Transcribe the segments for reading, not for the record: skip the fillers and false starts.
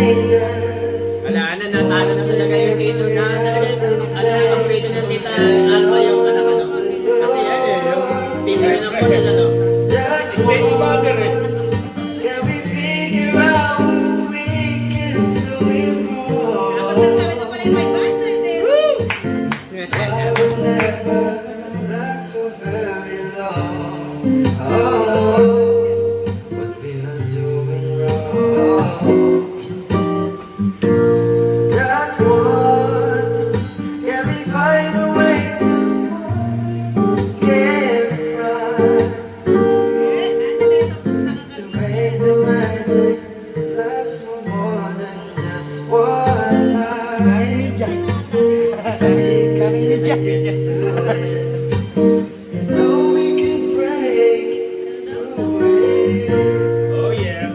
Wala na, natalo na talaga yung dito na talaga yung ang rito ng tita Alma yung anak ano. Kasi yan eh, yung tigre na po nila no. Space bagger eh. Dapat lang talaga pala yung 500 eh. Oh yeah.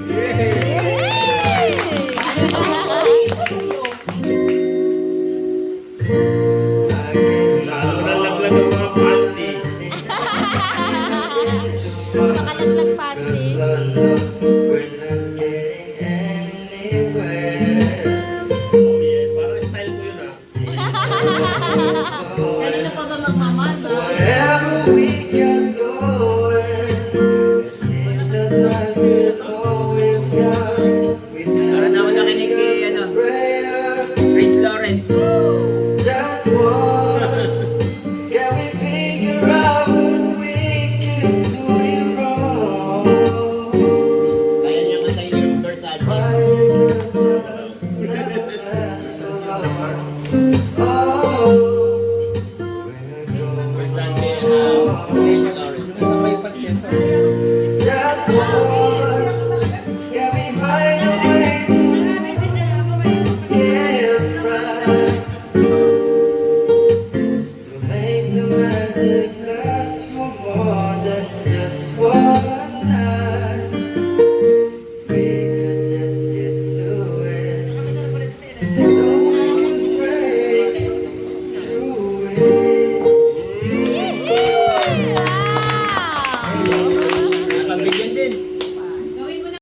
Nakalaglag ang mga panty. Nakalaglag panty. Oh yeah, parang style ko yun ah. Kanina pa ba magmamasa? Para na ako nakinig kay ano, Grace Lawrence. Kaya niya kantahin yung Versace. Versace, Grace Lawrence. Make the magic